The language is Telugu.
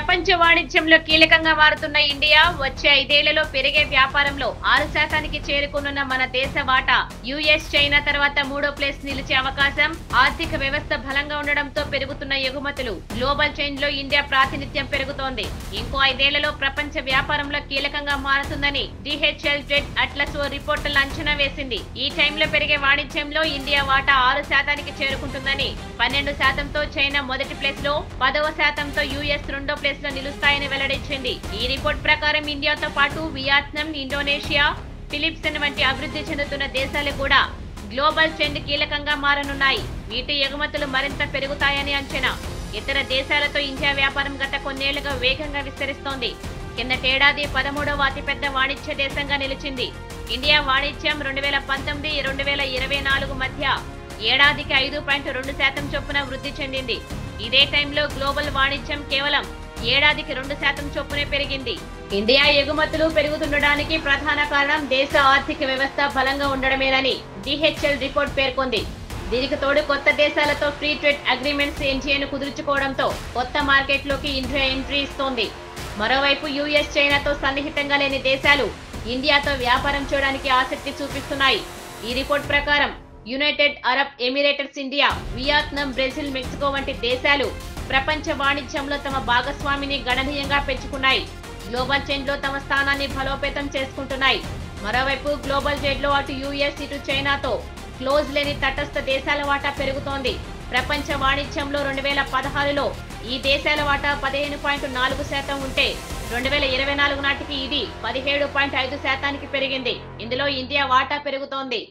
ప్రపంచ వాణిజ్యంలో కీలకంగా మారుతున్న ఇండియా వచ్చే 5 ఏళ్లలో పెరిగే వ్యాపారంలో 6% చేరుకున్న మన దేశ వాటా యుఎస్ చైనా తర్వాత 3వ ప్లేస్ నిలిచే అవకాశం. ఆర్థిక వ్యవస్థ బలంగా ఉండడంతో పెరుగుతున్న ఎగుమతులు, గ్లోబల్ చైన్ లో ఇండియా ప్రాతినిధ్యం పెరుగుతోంది. ఇంకో 5 ఏళ్లలో ప్రపంచ వ్యాపారంలో కీలకంగా మారుతుందని డిహెచ్ఎల్ ట్రేడ్ అట్లస్ ఓ రిపోర్టులు అంచనా వేసింది. ఈ టైంలో పెరిగే వాణిజ్యంలో ఇండియా వాటా 6%కి చేరుకుంటుందని, 12%తో చైనా మొదటి ప్లేస్ లో, 10% యుఎస్ రెండో ప్లేస్ లో నిలుస్తాయని వెల్లడించింది. ఈ రిపోర్ట్ ప్రకారం ఇండియాతో పాటు వియత్నాం, ఇండోనేషియా, ఫిలిప్పీన్స్ వంటి అభివృద్ధి చెందుతున్న దేశాలు కూడా గ్లోబల్ ట్రెండ్ కీలకంగా మారనున్నాయి. వీటి ఎగుమతులు మరింత పెరుగుతాయని అంచనా. ఇతర దేశాలతో ఇండియా వ్యాపారం గత కొన్నేళ్లుగా వేగంగా విస్తరిస్తోంది. కిందటేడాది 13వ అతిపెద్ద వాణిజ్య దేశంగా నిలిచింది. ఇండియా వాణిజ్యం 2019-2024 మధ్య ఏడాదికి 5.2% చొప్పున వృద్ధి చెందింది. ఇదే టైంలో గ్లోబల్ వాణిజ్యం కేవలం ఏడాదికి 2% చొప్పునే పెరిగింది. ఇండియా ఎగుమతులు పెరుగుతుండడానికి ప్రధాన కారణం దేశ ఆర్థిక వ్యవస్థ బలంగా ఉండడమేనని డిహెచ్ఎల్ రిపోర్ట్ పేర్కొంది. దీనికి తోడు కొత్త దేశాలతో ఫ్రీ ట్రేడ్ అగ్రిమెంట్స్ ఎన్జీఏను కుదుర్చుకోవడంతో కొత్త మార్కెట్లోకి ఇండియా ఎంట్రీ ఇస్తోంది. మరోవైపు యుఎస్ చైనాతో సన్నిహితంగా లేని దేశాలు ఇండియాతో వ్యాపారం చేయడానికి ఆసక్తి చూపిస్తున్నాయి. ఈ రిపోర్ట్ ప్రకారం United Arab Emirates, India, Vietnam, Brazil, Mexico వంటి దేశాలు ప్రపంచ వాణిజ్యంలో తమ భాగస్వామిని గణనీయంగా పెంచుకున్నాయి. గ్లోబల్ చైన్ లో తమ స్థానాన్ని బలోపేతం చేసుకుంటున్నాయి. మరోవైపు గ్లోబల్ ట్రేడ్ లో అటు యుఎస్, ఇటు చైనాతో క్లోజ్ లేని తటస్థ దేశాల వాటా పెరుగుతోంది. ప్రపంచ వాణిజ్యంలో 2016లో ఈ దేశాల వాటా 15.4% ఉంటే 2024 నాటికి ఇది 17.5%కి పెరిగింది. ఇందులో ఇండియా వాటా పెరుగుతోంది.